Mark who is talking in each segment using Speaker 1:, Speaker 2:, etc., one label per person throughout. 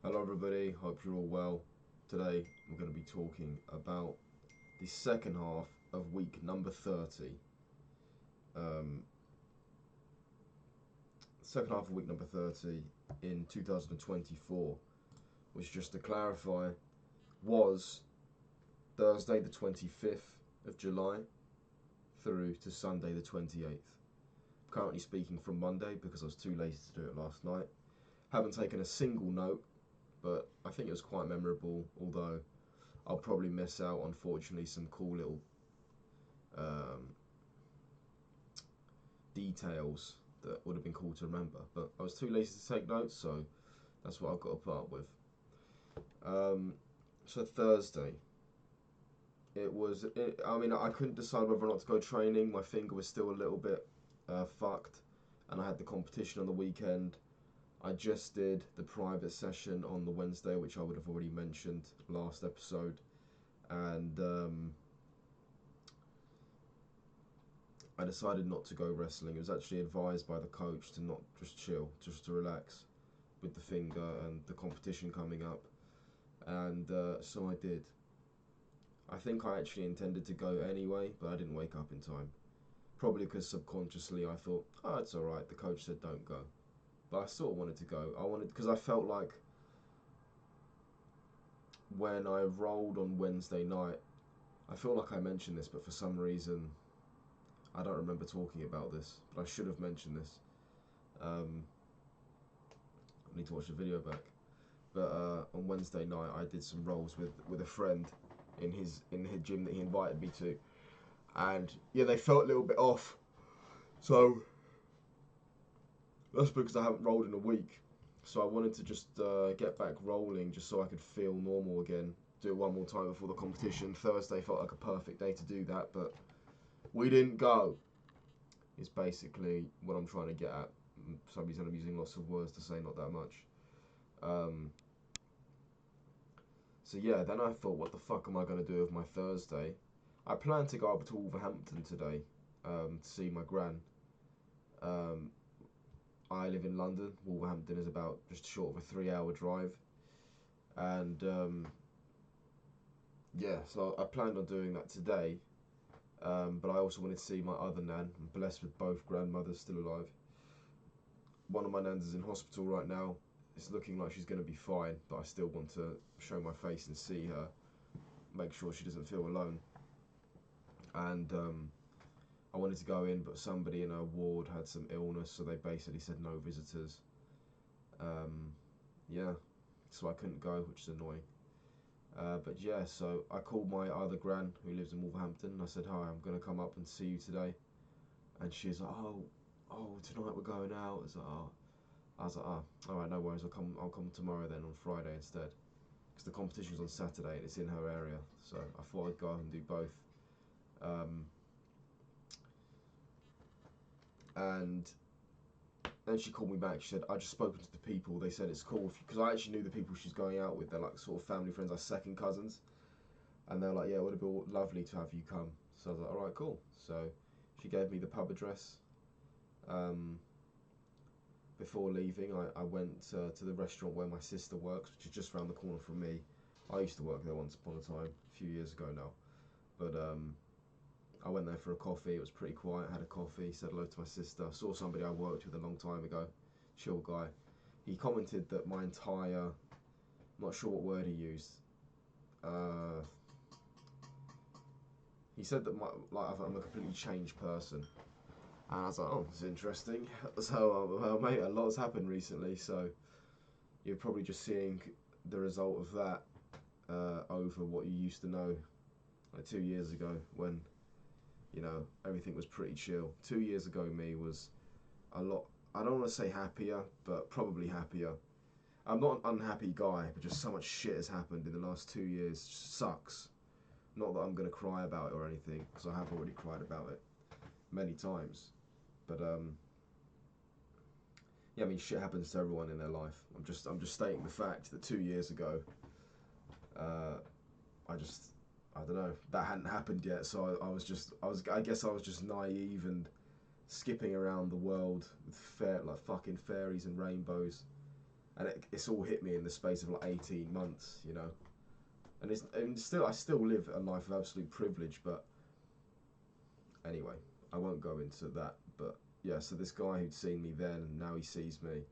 Speaker 1: Hello, everybody. Hope you're all well. Today, we're going to be talking about the second half of week number 30. Um, second half of week number 30 in 2024, which, just to clarify, was Thursday the 25th of July through to Sunday the 28th. Currently speaking from Monday because I was too lazy to do it last night. Haven't taken a single note, but I think it was quite memorable, although I'll probably miss out, unfortunately, some cool little um, details that would have been cool to remember. But I was too lazy to take notes, so that's what I've got to put up with. Um, so Thursday, I mean, I couldn't decide whether or not to go training. My finger was still a little bit fucked, and I had the competition on the weekend. I just did the private session on the Wednesday, which I would have already mentioned last episode, and I decided not to go wrestling. It was actually advised by the coach to not just chill, just to relax with the finger and the competition coming up. And so I did. I think I actually intended to go anyway, but I didn't wake up in time. Probably because subconsciously I thought, oh, it's alright, the coach said don't go. But I sort of wanted to go. Because I felt like when I rolled on Wednesday night, I feel like I mentioned this, but for some reason I don't remember talking about this, but I should have mentioned this. Um, I need to watch the video back. But on Wednesday night, I did some rolls with a friend in his gym that he invited me to, and yeah, they felt a little bit off. So that's because I haven't rolled in a week. So I wanted to just get back rolling, just so I could feel normal again. Do it one more time before the competition. Thursday felt like a perfect day to do that, but we didn't go. Is basically what I'm trying to get at. For some reason I'm using lots of words to say not that much. Um, So yeah, then I thought, what the fuck am I going to do with my Thursday? I plan to go up to Wolverhampton today to see my gran. Um, I live in London. Wolverhampton is about just short of a 3 hour drive. And yeah, so I planned on doing that today. But I also wanted to see my other nan. I'm blessed with both grandmothers still alive. One of my nans is in hospital right now. It's looking like she's going to be fine, but I still want to show my face and see her, make sure she doesn't feel alone. And I wanted to go in, but somebody in her ward had some illness, so they basically said no visitors. Um, yeah, so I couldn't go, which is annoying. But yeah, so I called my other gran who lives in Wolverhampton, and I said, "Hi, I'm gonna come up and see you today." And she's like, "Oh, tonight we're going out." I was like, "Oh, all right, no worries. I'll come tomorrow then on Friday instead, because the competition's on Saturday and it's in her area. So I thought I'd go up and do both." Um, and then she called me back. She said, "I just spoken to the people. They said it's cool because I actually knew the people she's going out with. They're like sort of family friends, like second cousins." And they're like, "Yeah, it would have been lovely to have you come." So I was like, "All right, cool." So she gave me the pub address. Um, Before leaving, I went to the restaurant where my sister works, which is just around the corner from me. I used to work there once upon a time, a few years ago now. But I went there for a coffee. It was pretty quiet. Had a coffee, said hello to my sister. Saw somebody I worked with a long time ago, chill guy. He commented that my entire, I'm not sure what word he used. Uh, he said that I'm a completely changed person, and I was like, oh, it's interesting. So, mate, a lot's happened recently. So you're probably just seeing the result of that over what you used to know like 2 years ago when everything was pretty chill. 2 years ago, me was a lot. I don't want to say happier, but probably happier. I'm not an unhappy guy, but just so much shit has happened in the last 2 years. Just sucks. Not that I'm gonna cry about it or anything, because I have already cried about it many times. But yeah, I mean, shit happens to everyone in their life. I'm just stating the fact that 2 years ago, uh, I don't know, that hadn't happened yet. So I guess I was just naive and skipping around the world with like fucking fairies and rainbows. and it's all hit me in the space of like 18 months, you know. And still, I still live a life of absolute privilege, but anyway, I won't go into that. But yeah, so this guy who'd seen me then, and now he sees me,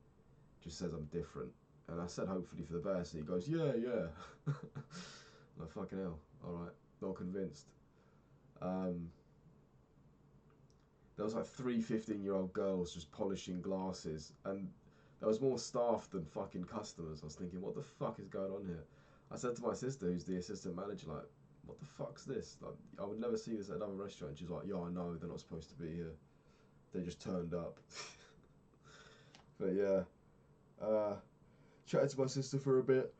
Speaker 1: just says I'm different. And I said hopefully for the best, and he goes, yeah, yeah. Like, fucking hell, alright, not convinced. There was like 3 15-year-old girls just polishing glasses, and there was more staff than fucking customers. I was thinking, what the fuck is going on here? I said to my sister, who's the assistant manager, like, what the fuck's this? Like, I would never see this at another restaurant. She's like, yeah, I know, they're not supposed to be here. They just turned up. But yeah, chatted to my sister for a bit.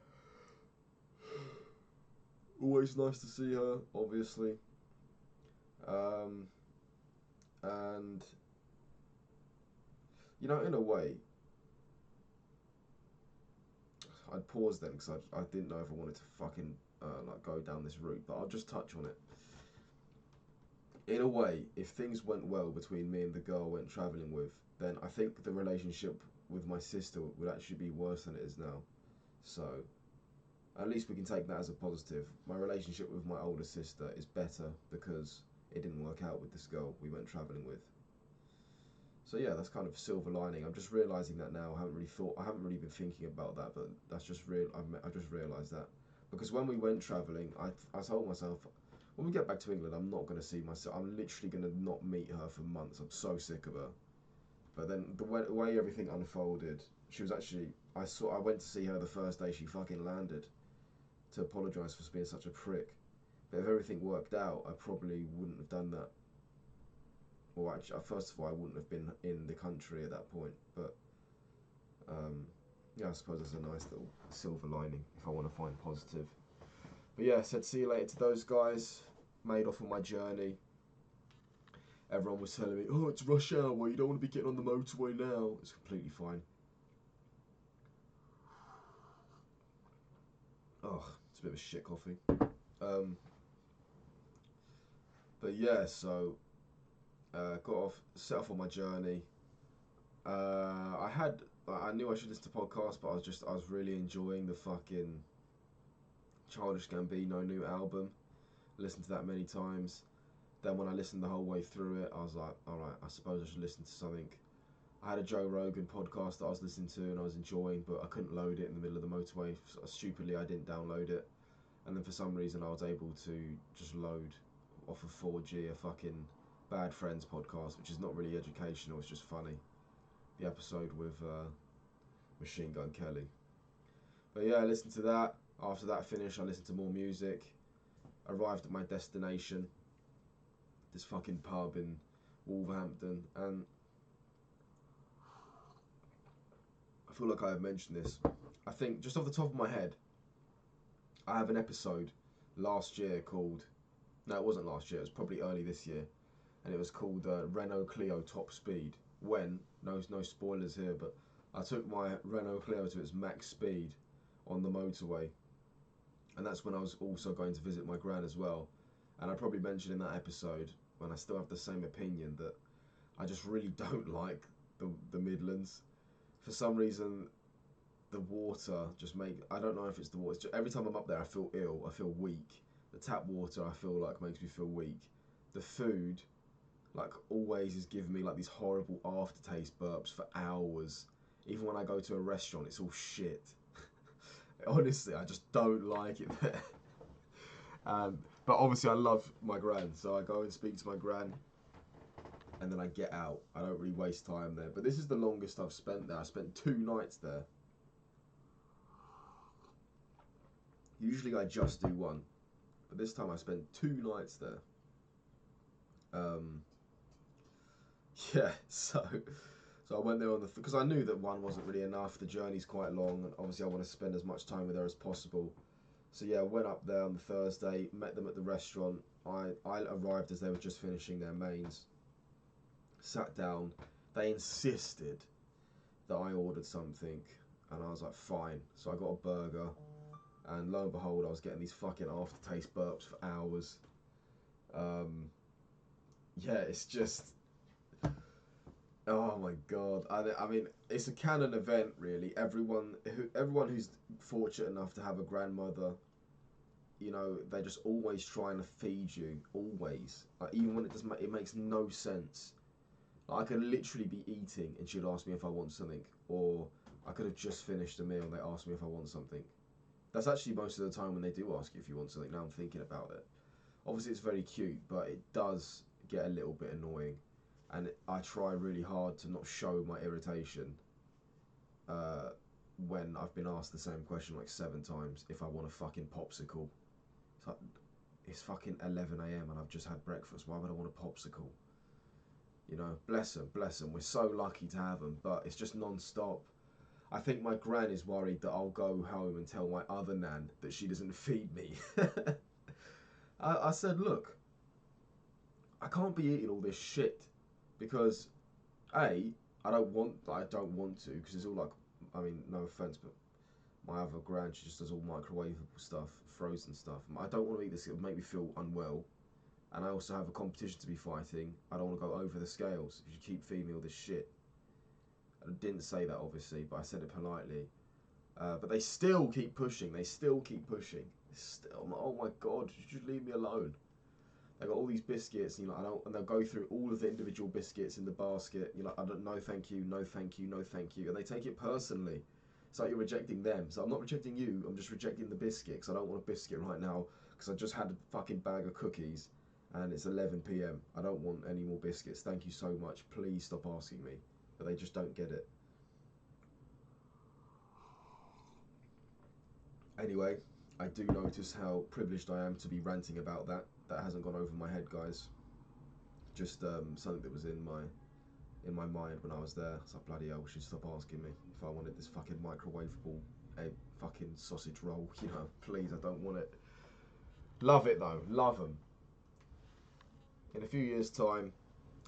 Speaker 1: Always nice to see her, obviously. And you know, in a way, I'd pause then because I didn't know if I wanted to fucking like go down this route, but I'll just touch on it. In a way, if things went well between me and the girl I went travelling with, then I think the relationship with my sister would actually be worse than it is now. So at least we can take that as a positive. My relationship with my older sister is better because it didn't work out with this girl we went travelling with. So yeah, that's kind of silver lining. I'm just realising that now. I haven't really been thinking about that, but that's just real. I just realised that because when we went travelling, I told myself, when we get back to England, I'm not going to see myself. I'm literally going to not meet her for months. I'm so sick of her. But then the way everything unfolded, she was actually I went to see her the first day she fucking landed to apologise for being such a prick. But if everything worked out, I probably wouldn't have done that. Well, actually, first of all, I wouldn't have been in the country at that point. But yeah, I suppose it's a nice little silver lining if I want to find positive. But yeah, said see you later to those guys. Made off on my journey. Everyone was telling me, oh, it's rush hour, you don't want to be getting on the motorway now. It's completely fine. Oh, it's a bit of a shit coffee. But yeah, so set off on my journey. I knew I should listen to podcasts, but I was really enjoying the fucking Childish Gambino new album. Listened to that many times. Then when I listened the whole way through it, I was like, alright, I suppose I should listen to something. I had a Joe Rogan podcast that I was listening to and I was enjoying, but I couldn't load it in the middle of the motorway. Stupidly, I didn't download it. And then for some reason, I was able to just load off of 4G a fucking Bad Friends podcast, which is not really educational, it's just funny. The episode with Machine Gun Kelly. But yeah, I listened to that. After that finished, I listened to more music. Arrived at my destination, this fucking pub in Wolverhampton, and I feel like I have mentioned this. I think just off the top of my head, I have an episode last year called, no, it wasn't last year, it was probably early this year, and it was called Renault Clio Top Speed. When, no spoilers here, but I took my Renault Clio to its max speed on the motorway, and that's when I was also going to visit my gran as well. And I probably mentioned in that episode, when I still have the same opinion, that I just really don't like the Midlands. For some reason, the water just I don't know if it's the water. Every time I'm up there, I feel ill. I feel weak. The tap water, I feel like, makes me feel weak. The food, like, always is giving me like these horrible aftertaste burps for hours. Even when I go to a restaurant, it's all shit. Honestly, I just don't like it there. But obviously I love my gran, so I go and speak to my gran, and then I get out. I don't really waste time there. But this is the longest I've spent there. I spent 2 nights there. Usually I just do one, but this time I spent 2 nights there. Yeah, so I went there on because I knew that one wasn't really enough. The journey's quite long, and obviously I want to spend as much time with her as possible. So yeah, went up there on the Thursday, met them at the restaurant. I arrived as they were just finishing their mains. Sat down. They insisted that I ordered something, and I was like, fine. So I got a burger, and lo and behold, I was getting these fucking aftertaste burps for hours. Yeah, it's just, Oh my god! I mean, it's a canon event, really. Everyone who's fortunate enough to have a grandmother, you know, they're just always trying to feed you, always. Like, even when it makes no sense. Like, I could literally be eating and she'd ask me if I want something, or I could have just finished a meal and they asked me if I want something. That's actually most of the time when they do ask you if you want something. Now I'm thinking about it. Obviously, it's very cute, but it does get a little bit annoying, and I try really hard to not show my irritation uh, when I've been asked the same question like 7 times if I want a fucking popsicle. It's like, it's fucking 11 a.m. and I've just had breakfast. Why would I want a popsicle? You know, bless them, bless them. We're so lucky to have them, but it's just non-stop. I think my gran is worried that I'll go home and tell my other nan that she doesn't feed me. I said, look, I can't be eating all this shit because A, I don't want to because it's all like, I mean, no offense, but my other gran, she just does all microwavable stuff, frozen stuff. I don't want to eat this; it'll make me feel unwell. And I also have a competition to be fighting. I don't want to go over the scales if you keep feeding me all this shit. I didn't say that obviously, but I said it politely. But they still keep pushing. They still keep pushing. Still, I'm like, oh my god, you just leave me alone. They got all these biscuits, and you're like, I don't, and they'll go through all of the individual biscuits in the basket. You're like, I don't, no, thank you, no, thank you, no, thank you, and they take it personally. It's like you're rejecting them. So I'm not rejecting you. I'm just rejecting the biscuit because I don't want a biscuit right now because I just had a fucking bag of cookies, and it's 11 p.m. I don't want any more biscuits. Thank you so much. Please stop asking me. But they just don't get it. Anyway, I do notice how privileged I am to be ranting about that. That hasn't gone over my head, guys. Just something that was in my mind when I was there. It's like, bloody hell, she should stop asking me if I wanted this fucking microwavable egg fucking sausage roll. You know, please, I don't want it. Love it though, love them. In a few years' time,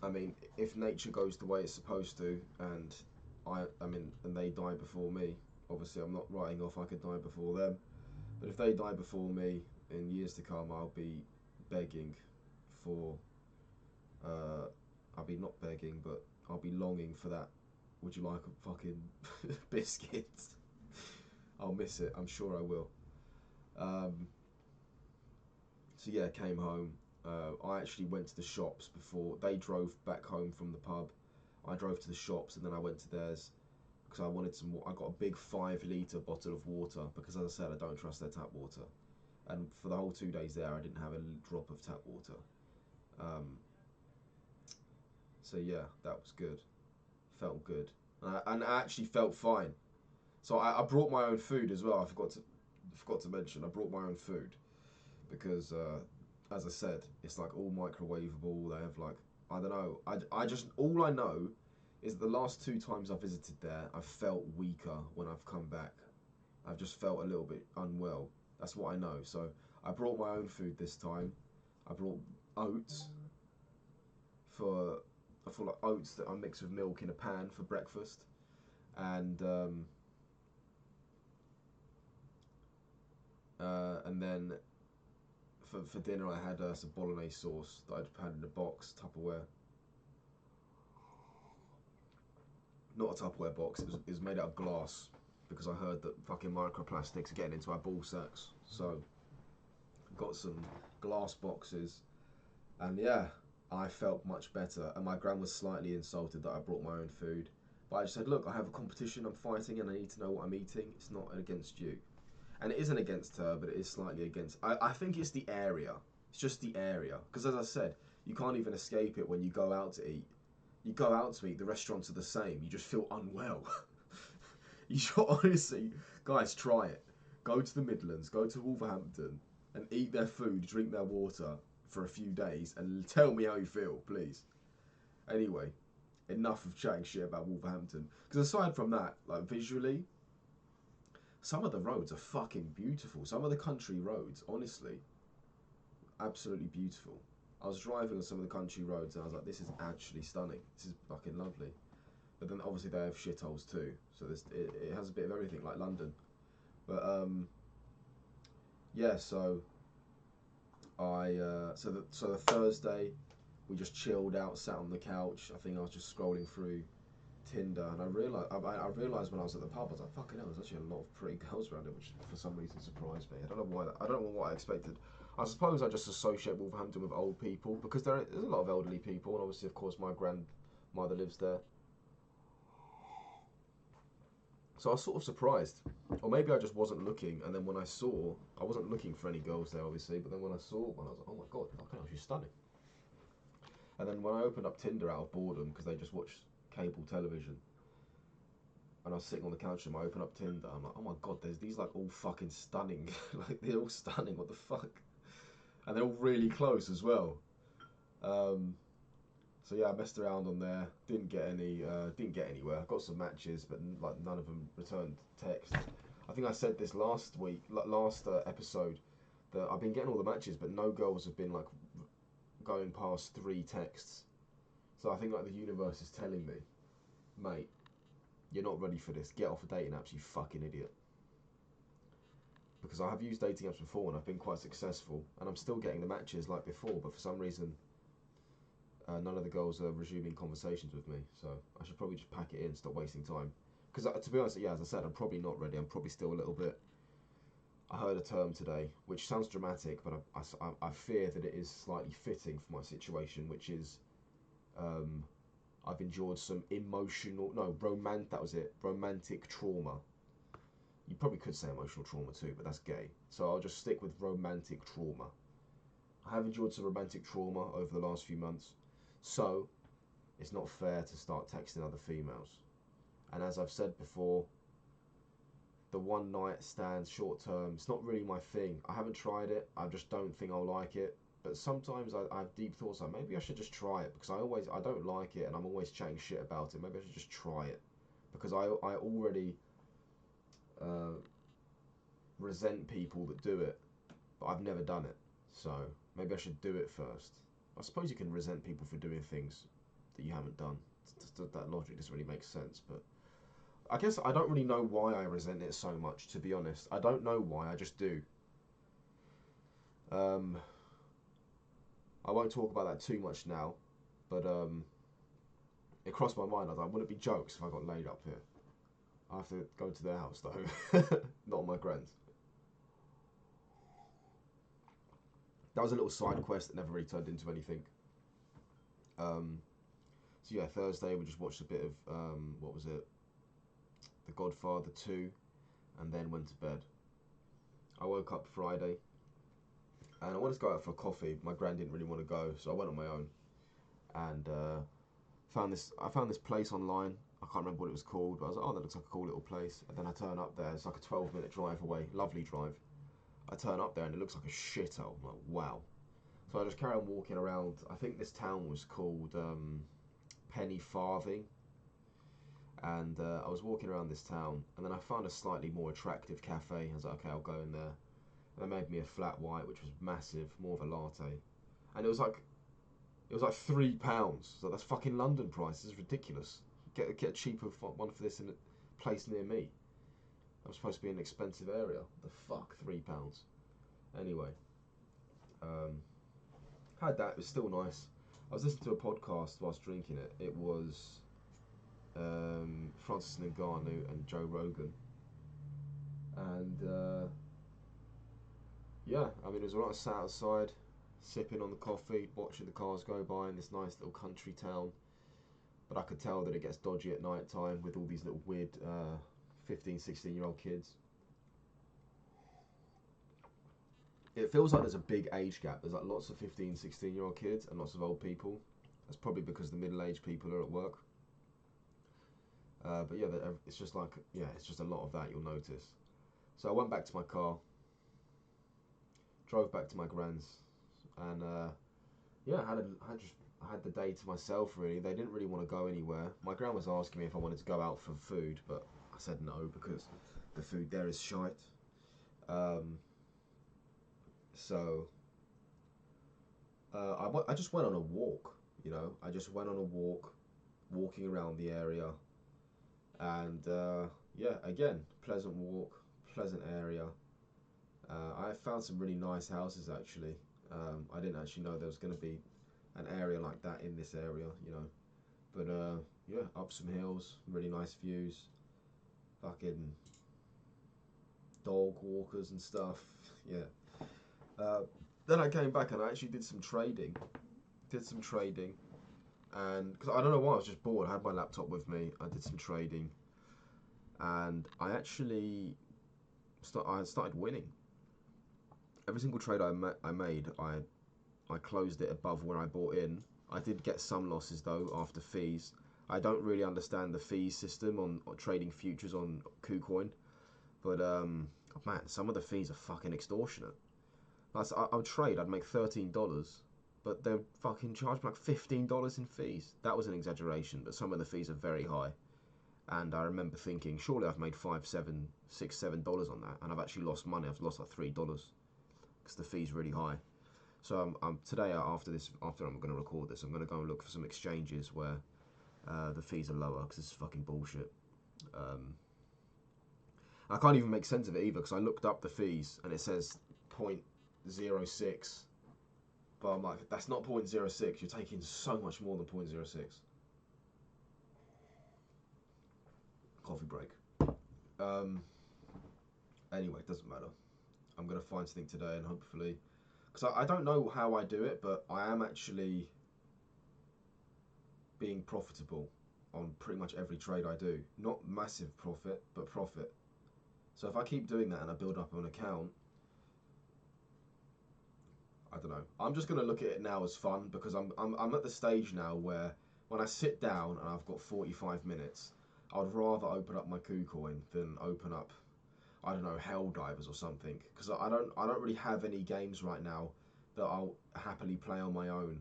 Speaker 1: I mean, if nature goes the way it's supposed to, and I mean, and they die before me. Obviously, I'm not writing off I could die before them. But if they die before me, in years to come, I'll be begging for. Uh, I'll be not begging, but I'll be longing for that. Would you like a fucking biscuit? I'll miss it. I'm sure I will. Um, so yeah, came home. I actually went to the shops before they drove back home from the pub. I drove to the shops and then I went to theirs because I wanted some. I got a big 5 litre bottle of water because, as I said, I don't trust their tap water. And for the whole 2 days there, I didn't have a drop of tap water. Um, so yeah, that was good. Felt good, and I actually felt fine. So I brought my own food as well. I forgot to mention I brought my own food because, as I said, it's like all microwavable. They have like, I don't know. I just, all I know is the last 2 times I visited there, I've felt weaker when I've come back. I've just felt a little bit unwell. That's what I know. So I brought my own food this time. I brought oats for for like oats that I mix with milk in a pan for breakfast, and then for dinner I had some bolognese sauce that I'd had in a box, Tupperware. Not a Tupperware box. It was made out of glass because I heard that fucking microplastics are getting into our ball sacks. So got some glass boxes, and yeah, I felt much better. And my gran was slightly insulted that I brought my own food, but I just said, look, I have a competition I'm fighting, and I need to know what I'm eating. It's not against you. And it isn't against her, but it is slightly against. I think it's the area. It's just the area. Because as I said, you can't even escape it when you go out to eat. You go out to eat, the restaurants are the same. You just feel unwell. You should honestly, guys, try it. Go to the Midlands, go to Wolverhampton, and eat their food, drink their water for a few days, and tell me how you feel, please. Anyway, enough of chatting shit about Wolverhampton. Because aside from that, like visually, some of the roads are fucking beautiful. Some of the country roads, honestly, absolutely beautiful. I was driving on some of the country roads and I was like, this is actually stunning. This is fucking lovely. But then obviously they have shitholes too. So it has a bit of everything like London. But yeah, so so the Thursday we just chilled out, sat on the couch. I think I was just scrolling through Tinder, and I realized when I was at the pub, I was like, fucking hell, there's actually a lot of pretty girls around it, which for some reason surprised me. I don't know why. I don't know what I expected. I suppose I just associate Wolverhampton with old people because there's a lot of elderly people, and obviously, of course, my grandmother lives there. So I was sort of surprised, or maybe I just wasn't looking, and then when I saw, I wasn't looking for any girls there, obviously, but then when I saw one, I was like, oh my god, fucking hell, she's stunning. And then when I opened up Tinder out of boredom, because they just watch cable television, and I was sitting on the couch and I opened up Tinder, I'm like, oh my god, there's these like all fucking stunning, like they're all stunning, what the fuck? And they're all really close as well. So yeah, I messed around on there, didn't get anywhere. I got some matches, but like none of them returned text. I think I said this last episode, that I've been getting all the matches, but no girls have been like going past 3 texts. So I think like the universe is telling me, mate, you're not ready for this. Get off of dating apps, you fucking idiot. Because I have used dating apps before and I've been quite successful, and I'm still getting the matches like before, but for some reason none of the girls are resuming conversations with me, so I should probably just pack it in, stop wasting time. Because to be honest, yeah, as I said, I'm probably not ready. I'm probably still a little bit. I heard a term today, which sounds dramatic, but I fear that it is slightly fitting for my situation, which is I've endured some romantic trauma. You probably could say emotional trauma too, but that's gay. So I'll just stick with romantic trauma. I have endured some romantic trauma over the last few months. So, it's not fair to start texting other females. And as I've said before, the one night stands short term, it's not really my thing. I haven't tried it, I just don't think I'll like it. But sometimes I have deep thoughts like, maybe I should just try it, because I don't like it and I'm always chatting shit about it. Maybe I should just try it. Because I already resent people that do it, but I've never done it. So, maybe I should do it first. I suppose you can resent people for doing things that you haven't done. That logic doesn't really make sense, but I guess I don't really know why I resent it so much, to be honest. I don't know why, I just do. I won't talk about that too much now, but it crossed my mind. I was like, wouldn't it be jokes if I got laid up here? I have to go to their house though, not my grand's. That was a little side quest that never really turned into anything. So yeah, Thursday we just watched a bit of, what was it? The Godfather 2, and then went to bed. I woke up Friday, and I wanted to go out for a coffee. My gran didn't really want to go, so I went on my own, and I found this place online. I can't remember what it was called, but I was like, oh, that looks like a cool little place. And then I turn up there, it's like a 12-minute drive away, lovely drive. I turn up there and it looks like a shithole. I'm like, wow. So I just carry on walking around. I think this town was called Penny Farthing. And I was walking around this town, and then I found a slightly more attractive cafe. I was like, okay, I'll go in there. And they made me a flat white, which was massive, more of a latte. And it was like £3. So that's fucking London price. This is ridiculous. Get a cheaper one for this in a place near me. I'm supposed to be in an expensive area. The fuck, £3. Anyway, had that. It was still nice. I was listening to a podcast whilst drinking it. It was Francis Ngannou and Joe Rogan, and yeah, I mean, it was alright. I sat outside, sipping on the coffee, watching the cars go by in this nice little country town. But I could tell that it gets dodgy at night time with all these little weird 15, 16-year-old kids. It feels like there's a big age gap. There's like lots of 15, 16-year-old kids and lots of old people. That's probably because the middle-aged people are at work. But yeah, it's just like, yeah, it's just a lot of that, you'll notice. So I went back to my car, drove back to my gran's, and yeah, I had the day to myself, really. They didn't really want to go anywhere. My gran was asking me if I wanted to go out for food, but I said no because the food there is shite. So I just went on a walk, you know. I just went on a walk, walking around the area, and yeah, again, pleasant walk, pleasant area. I found some really nice houses actually. I didn't actually know there was going to be an area like that in this area, you know. But yeah, up some hills, really nice views, fucking dog walkers and stuff. Yeah. Then I came back and I actually did some trading. And because I don't know why, I was just bored. I had my laptop with me. I did some trading, and I actually started winning. Every single trade I made, I closed it above where I bought in. I did get some losses though after fees. I don't really understand the fees system on trading futures on KuCoin, but man, some of the fees are fucking extortionate. I would trade, I'd make $13, but they'd fucking charge me like $15 in fees. That was an exaggeration, but some of the fees are very high. And I remember thinking, surely I've made $5, $7, $6, $7 on that, and I've actually lost money. I've lost like $3 because the fee's really high. So today, after I'm going to record this, I'm going to go and look for some exchanges where the fees are lower, because this is fucking bullshit. I can't even make sense of it either, because I looked up the fees and it says 0.06, but I'm like, that's not 0.06. You're taking so much more than 0.06. Coffee break. Anyway, it doesn't matter. I'm going to find something today and hopefully, because I don't know how I do it, but I am actually being profitable on pretty much every trade I do. Not massive profit, but profit. So if I keep doing that and I build up an account, I don't know. I'm just going to look at it now as fun, because I'm at the stage now where when I sit down and I've got 45 minutes, I'd rather open up my KuCoin than open up, I don't know, Helldivers or something, because I don't really have any games right now that I'll happily play on my own,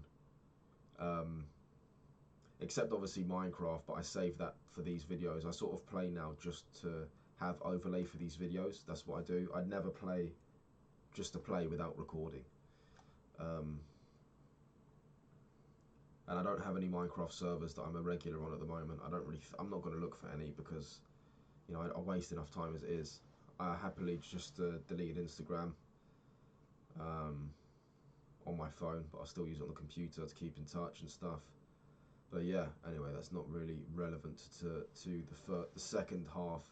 Speaker 1: except obviously Minecraft, but I save that for these videos. I sort of play now just to have overlay for these videos. That's what I do. I'd never play just to play without recording. And I don't have any Minecraft servers that I'm a regular on at the moment. I'm not going to look for any, because you know, I waste enough time as it is. I happily just deleted Instagram on my phone, but I still use it on the computer to keep in touch and stuff. But yeah, anyway, that's not really relevant to the second half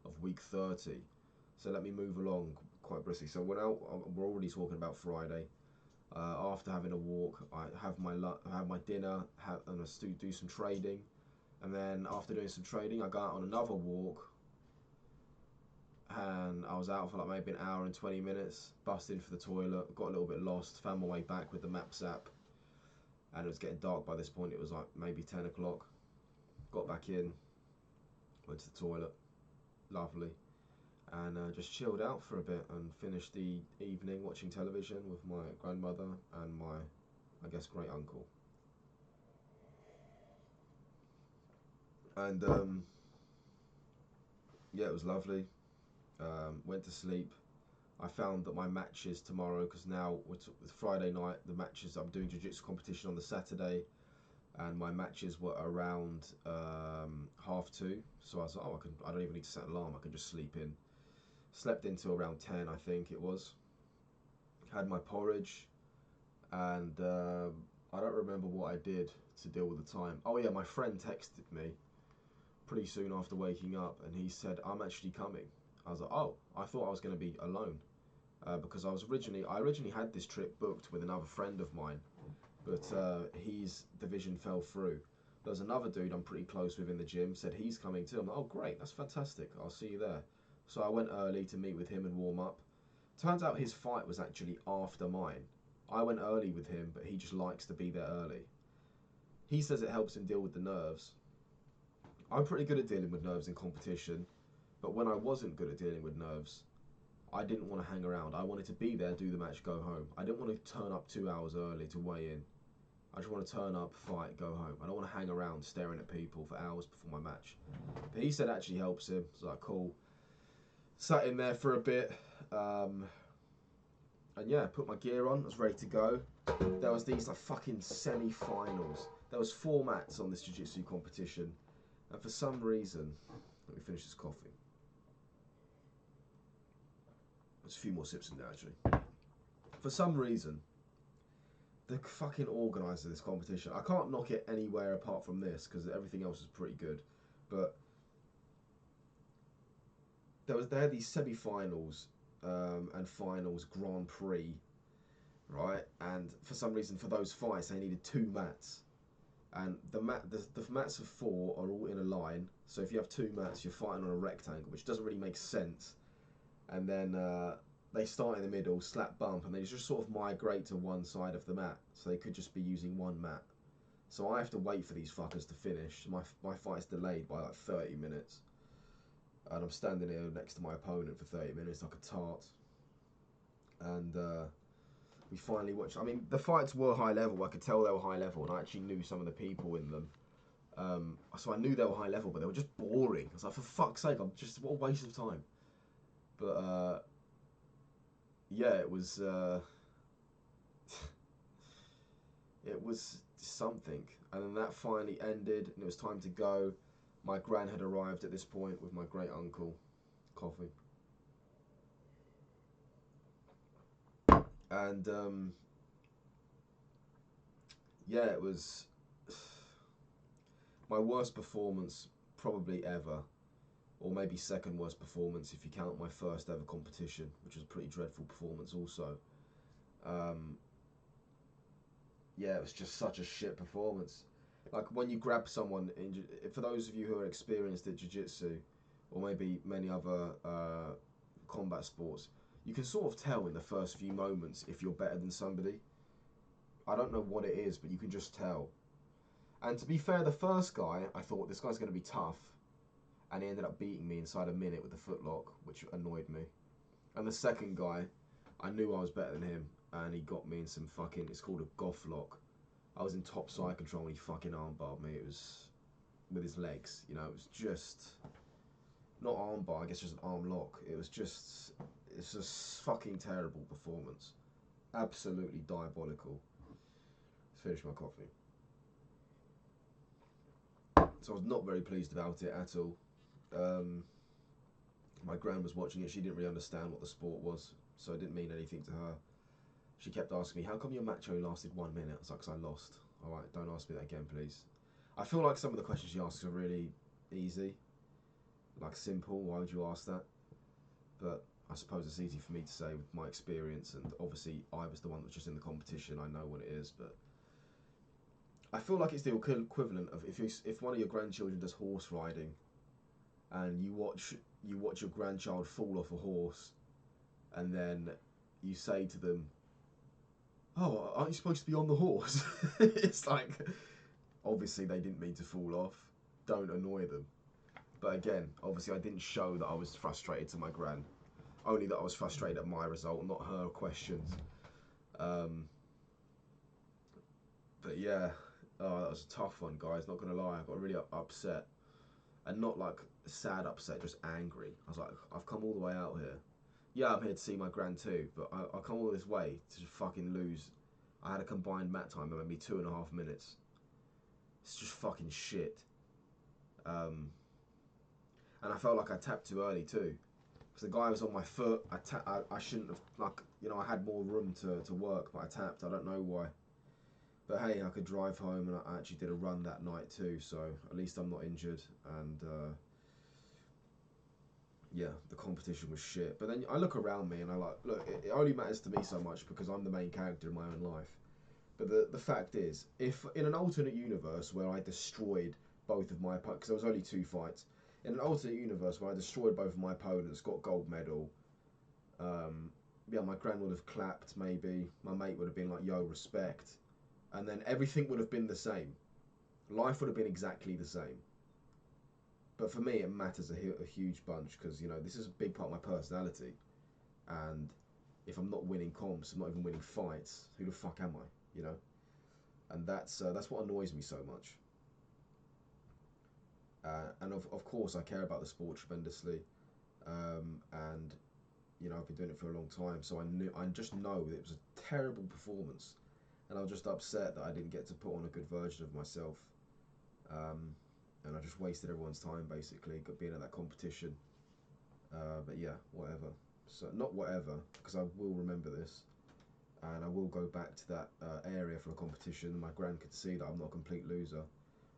Speaker 1: of week 30. So let me move along quite briskly. So we're already talking about Friday. After having a walk, I have my dinner, and I do some trading, and then after doing some trading, I go out on another walk, and I was out for like maybe an hour and 20 minutes, busted for the toilet, got a little bit lost, found my way back with the Maps app, and it was getting dark by this point. It was like maybe 10 o'clock. Got back in, went to the toilet, lovely, and just chilled out for a bit and finished the evening watching television with my grandmother and my, I guess, great uncle. And yeah, it was lovely. Went to sleep. I found that my matches tomorrow, because now it's Friday night, the matches, I'm doing jiu-jitsu competition on the Saturday, and my matches were around 2:30. So I was like, oh, I don't even need to set an alarm. I can just sleep in. Slept into around 10, I think it was. Had my porridge, and I don't remember what I did to deal with the time. Oh yeah, my friend texted me pretty soon after waking up, and he said, I'm actually coming. I was like, oh, I thought I was going to be alone, because I originally had this trip booked with another friend of mine, but his division fell through. There was another dude I'm pretty close with in the gym, said he's coming too. I'm like, oh great, that's fantastic, I'll see you there. So I went early to meet with him and warm up. Turns out his fight was actually after mine. I went early with him, but he just likes to be there early. He says it helps him deal with the nerves. I'm pretty good at dealing with nerves in competition, but when I wasn't good at dealing with nerves, I didn't want to hang around. I wanted to be there, do the match, go home. I didn't want to turn up 2 hours early to weigh in. I just want to turn up, fight, go home. I don't want to hang around staring at people for hours before my match. But he said it actually helps him. So like, cool. Sat in there for a bit, and yeah, put my gear on. I was ready to go. There was these like fucking semi-finals. There was 4 mats on this jiu-jitsu competition, and for some reason, let me finish this coffee. There's a few more sips in there actually. For some reason, the fucking organizer of this competition. I can't knock it anywhere apart from this because everything else is pretty good, but they had these semi-finals and finals Grand Prix, right? And for some reason, for those fights, they needed 2 mats, and the mats of 4 are all in a line. So if you have 2 mats, you're fighting on a rectangle, which doesn't really make sense. And then they start in the middle, slap bump, and they just sort of migrate to one side of the mat. So they could just be using 1 mat. So I have to wait for these fuckers to finish. My fight's delayed by like 30 minutes. And I'm standing here next to my opponent for 30 minutes like a tart. And we finally watched. I mean, the fights were high level. I could tell they were high level, and I actually knew some of the people in them. So I knew they were high level, but they were just boring. I was like, for fuck's sake, what a waste of time. But yeah, it was it was something. And then that finally ended, and it was time to go. My gran had arrived at this point with my great uncle. Coffee. And yeah, it was my worst performance probably ever, or maybe second worst performance if you count my first ever competition, which was a pretty dreadful performance also. Yeah, it was just such a shit performance. Like when you grab someone, for those of you who are experienced at jiu-jitsu, or maybe many other combat sports, you can sort of tell in the first few moments if you're better than somebody. I don't know what it is, but you can just tell. And to be fair, the first guy, I thought this guy's going to be tough, and he ended up beating me inside a minute with the footlock, which annoyed me. And the second guy, I knew I was better than him, and he got me in some fucking, it's called a goff lock. I was in top side control and he fucking armbarred me. It was with his legs, you know, it was just, not armbar, I guess just an arm lock. It's just fucking terrible performance. Absolutely diabolical. Let's finish my coffee. So I was not very pleased about it at all. My gran was watching it. She didn't really understand what the sport was, so it didn't mean anything to her. She kept asking me, how come your match only lasted 1 minute? I was like, 'cause I lost. Alright, don't ask me that again, please. I feel like some of the questions she asks are really easy. Like, simple, why would you ask that? But I suppose it's easy for me to say with my experience, and obviously I was the one that was just in the competition, I know what it is, but I feel like it's the equivalent of if one of your grandchildren does horse riding, and you watch your grandchild fall off a horse, and then you say to them, oh, aren't you supposed to be on the horse? It's like, obviously they didn't mean to fall off. Don't annoy them. But again, obviously I didn't show that I was frustrated to my gran. Only that I was frustrated at my result, not her questions. But yeah, oh, that was a tough one, guys. Not gonna lie, I got really upset. And not like sad upset, just angry. I was like, I've come all the way out here. Yeah, I'm here to see my gran too, but I come all this way to just fucking lose. I had a combined mat time of maybe 2.5 minutes. It's just fucking shit. And I felt like I tapped too early too. Because the guy was on my foot. I shouldn't have, like, you know, I had more room to work, but I tapped. I don't know why. But hey, I could drive home, and I actually did a run that night too, so at least I'm not injured. And yeah, the competition was shit. But then I look around me and I like, look, it only matters to me so much because I'm the main character in my own life. But the fact is, if in an alternate universe where I destroyed both of my opponents, because there was only 2 fights, in an alternate universe where I destroyed both of my opponents, got gold medal, yeah, my gran would have clapped maybe, my mate would have been like, yo, respect, and then everything would have been the same. Life would have been exactly the same. But for me, it matters a huge bunch because, you know, this is a big part of my personality. And if I'm not winning comps, I'm not even winning fights, who the fuck am I, you know? And that's what annoys me so much. And of course, I care about the sport tremendously. And, you know, I've been doing it for a long time. So I just know that it was a terrible performance. And I was just upset that I didn't get to put on a good version of myself. And I just wasted everyone's time basically being at that competition. But yeah, whatever. So not whatever, because I will remember this. and I will go back to that area for a competition. My gran could see that I'm not a complete loser.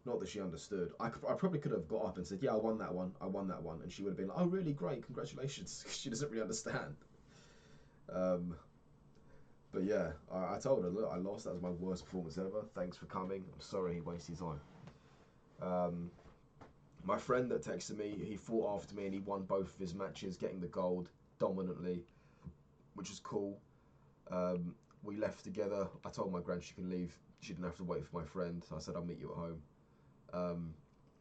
Speaker 1: Not that she understood. I probably could have got up and said, yeah, I won that one, and she would have been like, oh, really, great, congratulations. She doesn't really understand. Um, but yeah, I told her, look, I lost. That was my worst performance ever. Thanks for coming. I'm sorry he wasted his time. My friend that texted me, he fought after me and he won both of his matches, getting the gold dominantly, which was cool. We left together. I told my gran she can leave. She didn't have to wait for my friend. So I said, I'll meet you at home.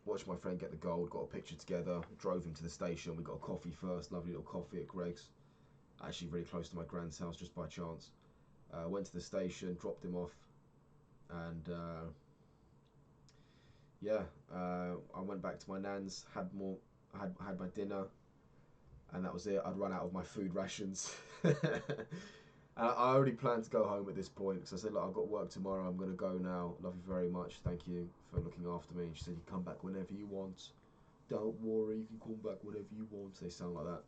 Speaker 1: Watched my friend get the gold, got a picture together, drove him to the station. We got a coffee first, lovely little coffee at Greg's. Actually really close to my gran's house just by chance. Went to the station, dropped him off, and yeah, I went back to my nan's, had my dinner, and that was it. I'd run out of my food rations. I already planned to go home at this point because I said, look, I've got work tomorrow. I'm going to go now. Love you very much. Thank you for looking after me. And she said, you come back whenever you want. Don't worry, you can come back whenever you want. They sound like that.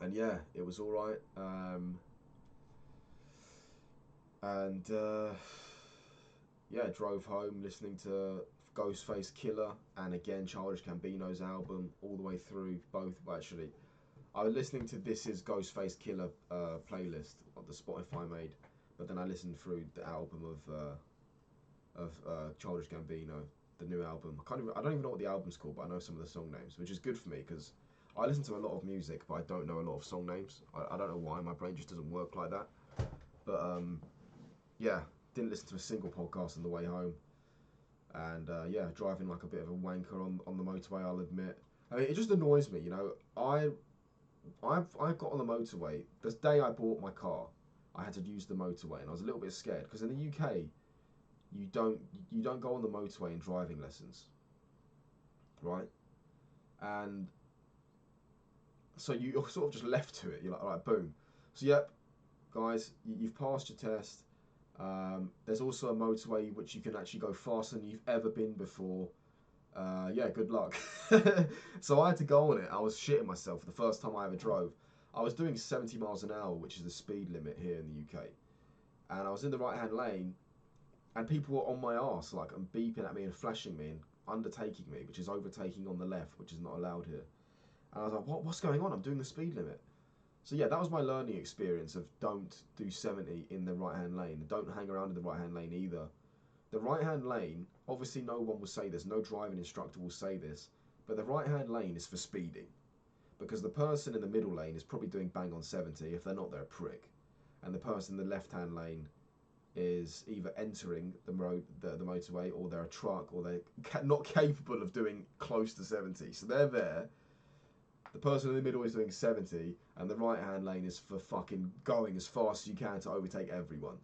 Speaker 1: And yeah, it was all right. Yeah, drove home listening to Ghostface Killer and again Childish Gambino's album all the way through. Both actually. I was listening to This Is Ghostface Killer playlist on the Spotify made, but then I listened through the album of Childish Gambino, the new album. I don't even know what the album's called, but I know some of the song names, which is good for me because I listen to a lot of music, but I don't know a lot of song names. I don't know why, my brain just doesn't work like that. But yeah, didn't listen to a single podcast on the way home, and yeah, driving like a bit of a wanker on the motorway, I'll admit. I mean, it just annoys me, you know. I got on the motorway. The day I bought my car, I had to use the motorway, and I was a little bit scared because in the UK, you don't go on the motorway in driving lessons, right? And so you're sort of just left to it. You're like, all right, boom. So yep, guys, you've passed your test. There's also a motorway which you can actually go faster than you've ever been before. Yeah, good luck. So I had to go on it. I was shitting myself for the first time I ever drove. I was doing 70 miles an hour, which is the speed limit here in the UK. And I was in the right hand lane, and people were on my arse, like, and beeping at me and flashing me and undertaking me, which is overtaking on the left, which is not allowed here. And I was like, what's going on? I'm doing the speed limit. So yeah, that was my learning experience of don't do 70 in the right hand lane. Don't hang around in the right hand lane either. The right hand lane, obviously no one will say this, no driving instructor will say this, but the right hand lane is for speeding. Because the person in the middle lane is probably doing bang on 70, if they're not, they're a prick. And the person in the left hand lane is either entering the motorway, or they're a truck, or they're not capable of doing close to 70. So they're there. The person in the middle is doing 70, and the right hand lane is for fucking going as fast as you can to overtake everyone.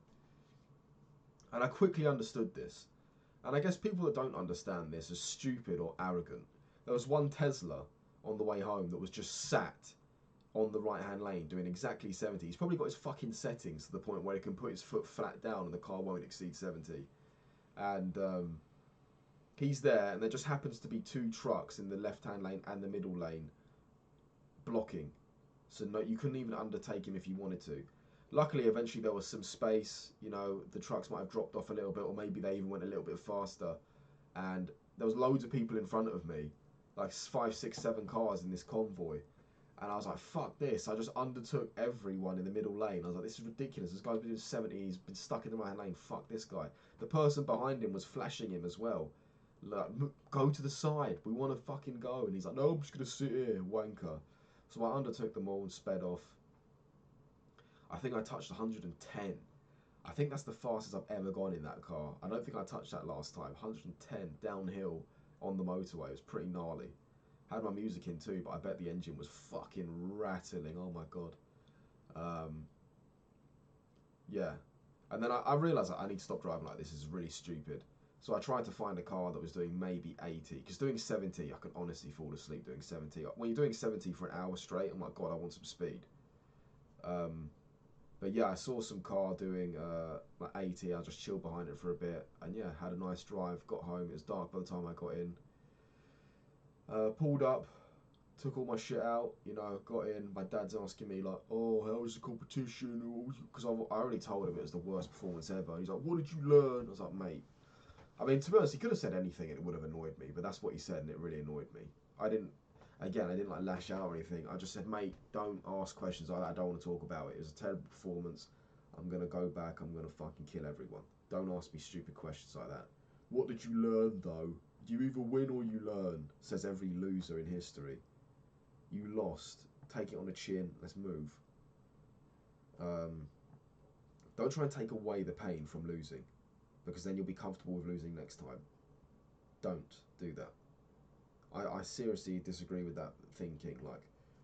Speaker 1: And I quickly understood this. And I guess people that don't understand this are stupid or arrogant. There was one Tesla on the way home that was just sat on the right hand lane doing exactly 70. He's probably got his fucking settings to the point where he can put his foot flat down and the car won't exceed 70. And he's there, and there just happens to be two trucks in the left hand lane and the middle lane blocking. So no, you couldn't even undertake him if you wanted to. Luckily, eventually there was some space. You know, the trucks might have dropped off a little bit, or maybe they even went a little bit faster. And there was loads of people in front of me, like 5, 6, 7 cars in this convoy. And I was like, fuck this. I just undertook everyone in the middle lane. I was like, this is ridiculous. This guy's been doing 70. He's been stuck in the right hand lane. Fuck this guy. The person behind him was flashing him as well. Like, go to the side. We want to fucking go. And he's like, no, I'm just going to sit here, wanker. So I undertook them all and sped off. I think I touched 110. I think that's the fastest I've ever gone in that car. I don't think I touched that last time. 110 downhill on the motorway. It was pretty gnarly. Had my music in too, but I bet the engine was fucking rattling. Oh my god. Yeah. And then I realised that I need to stop driving like this. This is really stupid. So I tried to find a car that was doing maybe 80. Because doing 70, I can honestly fall asleep doing 70. When you're doing 70 for an hour straight, I'm like, God, I want some speed. But yeah, I saw some car doing like 80. I just chilled behind it for a bit. And yeah, had a nice drive. Got home. It was dark by the time I got in. Pulled up took all my shit out, you know, got in. My dad's asking me like, "Oh, how was the competition?" Because I already told him it was the worst performance ever. He's like, "What did you learn?" I was like, "Mate." I mean, to be honest, he could have said anything and it would have annoyed me, but that's what he said and it really annoyed me. I didn't like lash out or anything. I just said, "Mate, don't ask questions like that. I don't want to talk about it. It was a terrible performance. I'm gonna go back. I'm gonna fucking kill everyone. Don't ask me stupid questions like that." What did you learn though? You either win or you learn, says every loser in history. You lost. Take it on the chin. Let's move. Don't try and take away the pain from losing, because then you'll be comfortable with losing next time. Don't do that. I seriously disagree with that thinking. Like,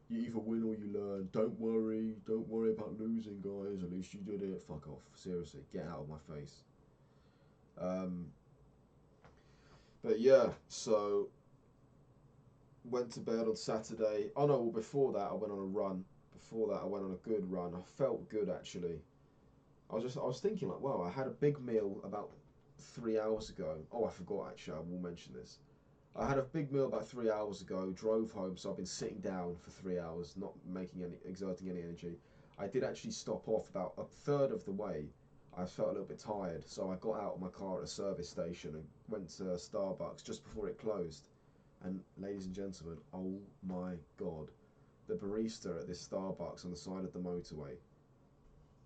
Speaker 1: you either win or you learn. Don't worry. Don't worry about losing, guys. At least you did it. Fuck off. Seriously, get out of my face. But yeah, so went to bed on Saturday. Oh no, well before that I went on a run. Before that I went on a good run. I felt good actually. I was thinking like, wow, I had a big meal about 3 hours ago. Oh, I forgot actually. I will mention this. I had a big meal about 3 hours ago. Drove home, so I've been sitting down for 3 hours, not exerting any energy. I did actually stop off about a third of the way. I felt a little bit tired, so I got out of my car at a service station and went to Starbucks just before it closed. And ladies and gentlemen, oh my god, the barista at this Starbucks on the side of the motorway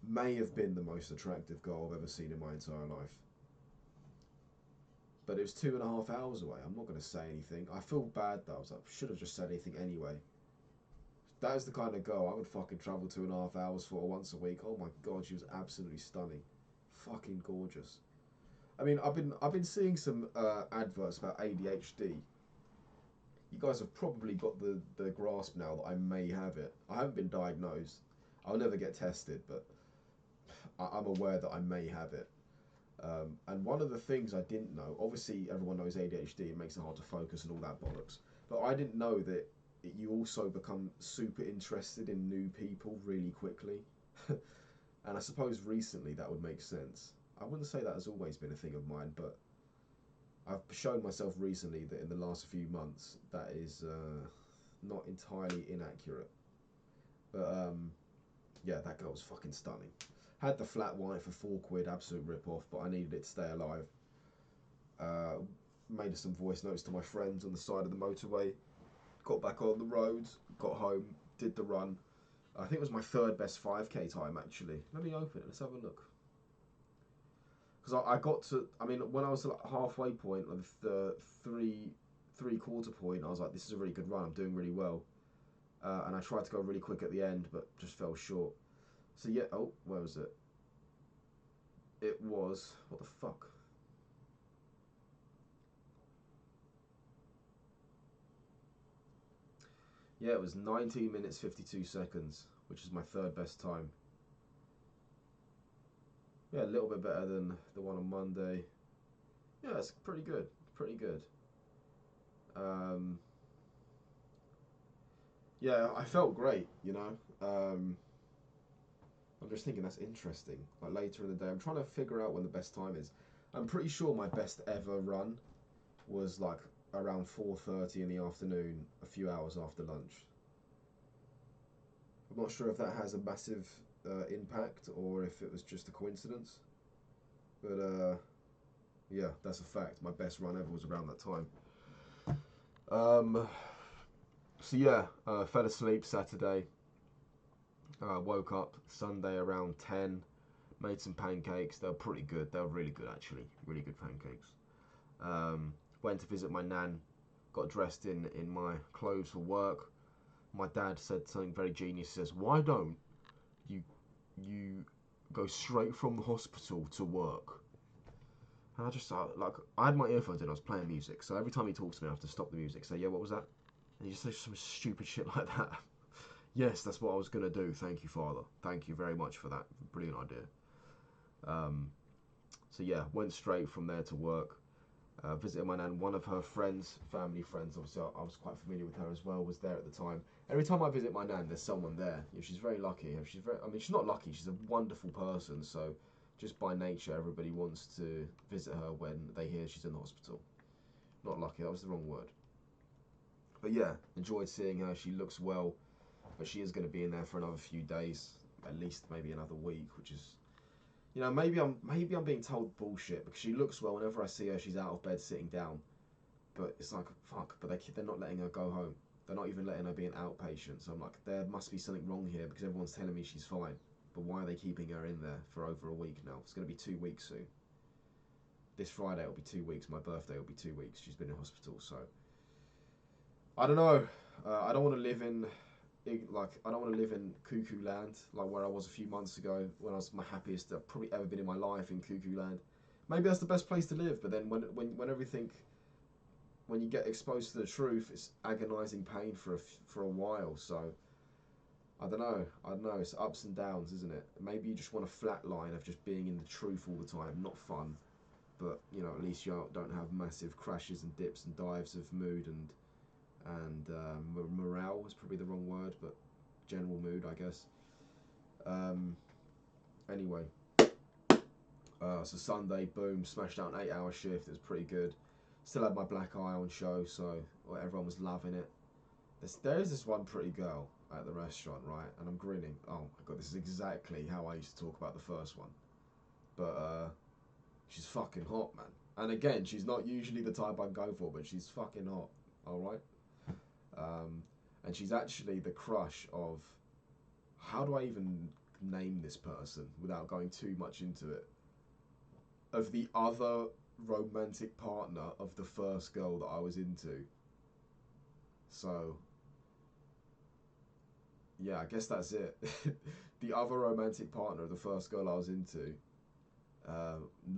Speaker 1: may have been the most attractive girl I've ever seen in my entire life. But it was 2.5 hours away. I'm not going to say anything. I feel bad though. I was like, should have just said anything anyway. That is the kind of girl I would fucking travel 2.5 hours for once a week. Oh my god, she was absolutely stunning, fucking gorgeous. I mean, I've been seeing some adverts about ADHD. You guys have probably got the grasp now that I may have it. I haven't been diagnosed. I'll never get tested, but I'm aware that I may have it. And one of the things I didn't know, obviously everyone knows ADHD, it makes it hard to focus and all that bollocks, but I didn't know that you also become super interested in new people really quickly. And I suppose recently that would make sense. I wouldn't say that has always been a thing of mine, but I've shown myself recently that in the last few months that is not entirely inaccurate. But yeah, that girl was fucking stunning. Had the flat white for £4, absolute rip off, but I needed it to stay alive. Made some voice notes to my friends on the side of the motorway. Got back on the road, got home, did the run. I think it was my third best 5k time actually. Let me open it, let's have a look. Because I got to, I mean, when I was at like halfway point, like the three-quarter point, I was like, this is a really good run, I'm doing really well. And I tried to go really quick at the end, but just fell short. So yeah, oh, where was it? It was, what the fuck? Yeah, it was 19 minutes 52 seconds, which is my third best time. Yeah, a little bit better than the one on Monday. Yeah, it's pretty good, pretty good. Yeah, I felt great, you know. I'm just thinking that's interesting. Like later in the day, I'm trying to figure out when the best time is. I'm pretty sure my best ever run was like around 4:30 in the afternoon, a few hours after lunch. I'm not sure if that has a massive impact or if it was just a coincidence. But yeah, that's a fact. My best run ever was around that time. Um, so yeah, fell asleep Saturday. Woke up Sunday around 10. Made some pancakes. They were pretty good. They were really good actually. Really good pancakes. Went to visit my nan. Got dressed in my clothes for work. My dad said something very genius. He says, "Why don't you go straight from the hospital to work?" And I just like I had my earphones in. I was playing music, so every time he talks to me, I have to stop the music. So yeah, what was that? And he just says some stupid shit like that. Yes, that's what I was gonna do. Thank you, Father. Thank you very much for that. Brilliant idea. So yeah, went straight from there to work. Visited my nan. One of her friends, family friends, obviously I was quite familiar with her as well, was there at the time. Every time I visit my nan, there's someone there. You know, she's very lucky. I mean, she's not lucky. She's a wonderful person. So, just by nature, everybody wants to visit her when they hear she's in the hospital. Not lucky. That was the wrong word. But yeah, enjoyed seeing her. She looks well, but she is going to be in there for another few days, at least maybe another week, which is, you know, maybe I'm being told bullshit because she looks well. Whenever I see her, she's out of bed sitting down. But it's like, fuck, but they're not letting her go home. They're not even letting her be an outpatient. So I'm like, there must be something wrong here because everyone's telling me she's fine. But why are they keeping her in there for over a week now? It's going to be 2 weeks soon. This Friday it'll be 2 weeks. My birthday will be 2 weeks. She's been in hospital, so I don't know. I don't want to live in I don't want to live in cuckoo land like where I was a few months ago when I was my happiest I've probably ever been in my life in cuckoo land. Maybe that's the best place to live, but then when everything when you get exposed to the truth, it's agonizing pain for a while. So I don't know. It's ups and downs, isn't it? Maybe you just want a flat line of just being in the truth all the time, not fun. But you know, at least you don't have massive crashes and dips and dives of mood and morale is probably the wrong word, but general mood, I guess. Anyway, so Sunday, boom, smashed out an 8-hour shift. It was pretty good. Still had my black eye on show, so everyone was loving it. There is this one pretty girl at the restaurant, right? And I'm grinning. Oh my god, this is exactly how I used to talk about the first one. But she's fucking hot, man. And again, she's not usually the type I'd go for, but she's fucking hot. Alright? And she's actually the crush of... How do I even name this person without going too much into it? Of the other romantic partner of the first girl that I was into. So... yeah, I guess that's it. The other romantic partner of the first girl I was into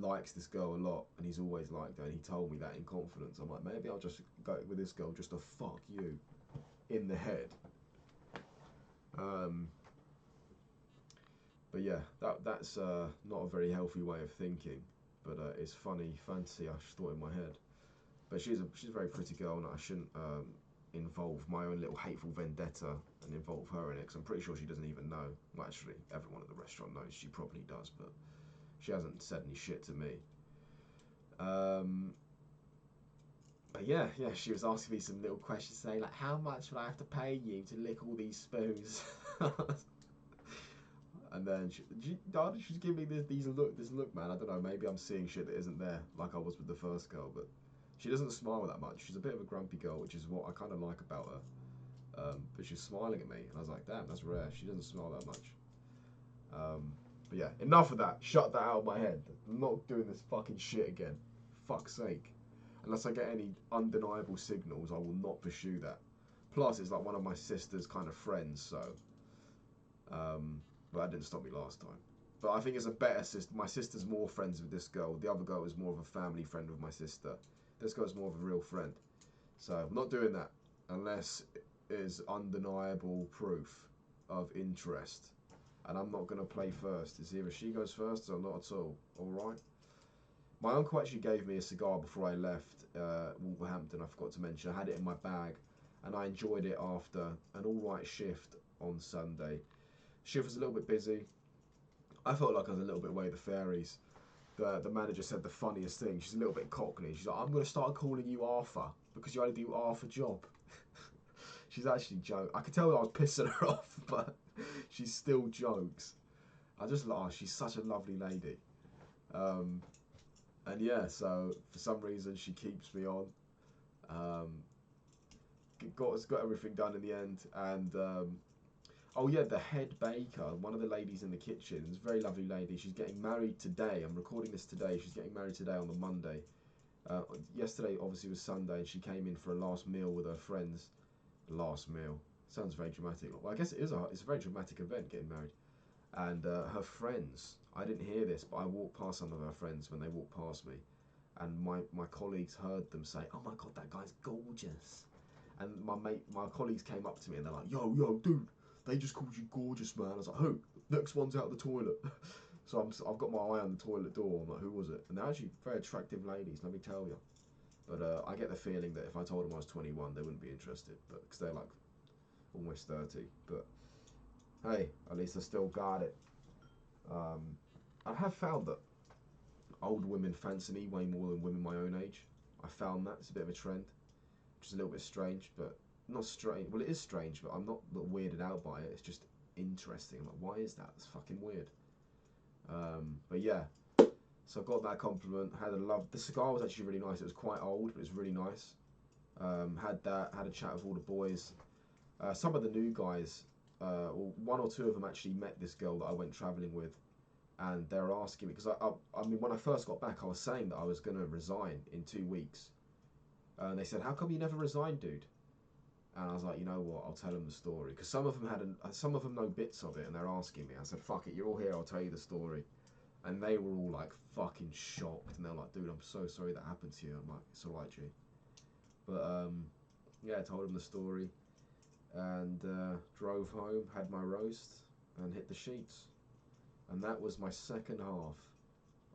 Speaker 1: likes this girl a lot, and he's always liked her, and he told me that in confidence. I'm like, maybe I'll just go with this girl just to fuck you in the head. But yeah, that's not a very healthy way of thinking, but it's funny fantasy I just thought in my head. But she's a very pretty girl, and I shouldn't involve my own little hateful vendetta and involve her in it, because I'm pretty sure she doesn't even know. Well, actually, everyone at the restaurant knows. She probably does, but she hasn't said any shit to me. But yeah, she was asking me some little questions, saying like, how much would I have to pay you to lick all these spoons? And then she's giving me this look, man. I don't know, maybe I'm seeing shit that isn't there, like I was with the first girl, but she doesn't smile that much. She's a bit of a grumpy girl, which is what I kind of like about her. But she's smiling at me, and I was like, damn, that's rare. She doesn't smile that much. But yeah, enough of that. Shut that out of my head. I'm not doing this fucking shit again. Fuck's sake. Unless I get any undeniable signals, I will not pursue that. Plus, it's like one of my sister's kind of friends, so... but that didn't stop me last time. But I think it's a better sister. My sister's more friends with this girl. The other girl is more of a family friend with my sister. This girl's more of a real friend. So I'm not doing that unless it is undeniable proof of interest. And I'm not going to play first. It's either she goes first or not at all. Alright? My uncle actually gave me a cigar before I left Wolverhampton. I forgot to mention. I had it in my bag. And I enjoyed it after an alright shift on Sunday. Shift was a little bit busy. I felt like I was a little bit away the fairies. The manager said the funniest thing. She's a little bit cockney. She's like, I'm going to start calling you Arthur because you only do half a job. She's actually joking. I could tell that I was pissing her off, but she still jokes. I just laugh. She's such a lovely lady. And yeah, so for some reason she keeps me on. Got everything done in the end, and oh yeah, the head baker, one of the ladies in the kitchen, is a very lovely lady. She's getting married today. I'm recording this today. She's getting married today on the Monday. Yesterday obviously was Sunday, and she came in for a last meal with her friends. Last meal sounds very dramatic. Well, I guess it's a very dramatic event, getting married. And her friends, I didn't hear this, but I walked past some of her friends when they walked past me, and my colleagues heard them say, "Oh my god, that guy's gorgeous." And my colleagues came up to me and they're like, "Yo, dude, they just called you gorgeous, man." I was like, "Who?" "Next one's out the toilet." So I've got my eye on the toilet door. I'm like, "Who was it?" And they're actually very attractive ladies, let me tell you. But I get the feeling that if I told them I was 21, they wouldn't be interested, but because they're like almost 30. But hey, at least I still got it. I have found that old women fancy me way more than women my own age. I found that it's a bit of a trend, which is a little bit strange, but not strange. Well, it is strange, but I'm not weirded out by it. It's just interesting. I'm like, why is that? It's fucking weird. But yeah, so I got that compliment. Had a love. The cigar was actually really nice. It was quite old, but it was really nice. Had that. Had a chat with all the boys. Some of the new guys, well, one or two of them actually met this girl that I went travelling with, and they were asking me because I mean, when I first got back, I was saying that I was going to resign in 2 weeks. And they said, "How come you never resigned, dude?" And I was like, you know what? I'll tell them the story because some of them know bits of it, and they're asking me. I said, "Fuck it, you're all here. I'll tell you the story." And they were all like fucking shocked, and they're like, "Dude, I'm so sorry that happened to you." I'm like, "It's alright, G." But yeah, I told them the story, and drove home, had my roast, and hit the sheets. And that was my second half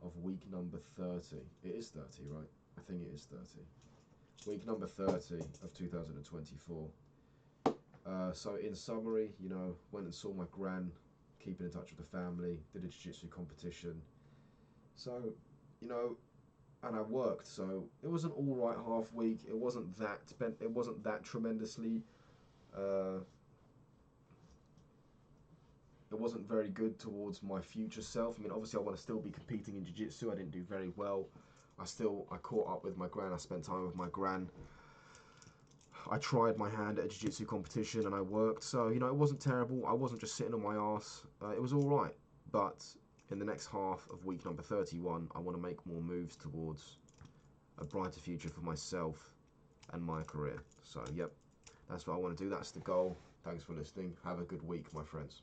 Speaker 1: of week number 30. It is 30, right? I think it is 30. Week number 30 of 2024. So in summary, you know, went and saw my gran, keeping in touch with the family, did a jiu-jitsu competition. So, you know, and I worked, so it was an all right half week. It wasn't that tremendously. It wasn't very good towards my future self. I mean, obviously, I want to still be competing in jiu-jitsu. I didn't do very well. I caught up with my gran. I spent time with my gran. I tried my hand at a jiu-jitsu competition and I worked. So, you know, it wasn't terrible. I wasn't just sitting on my arse. It was all right. But in the next half of week number 31, I want to make more moves towards a brighter future for myself and my career. So, yep, that's what I want to do. That's the goal. Thanks for listening. Have a good week, my friends.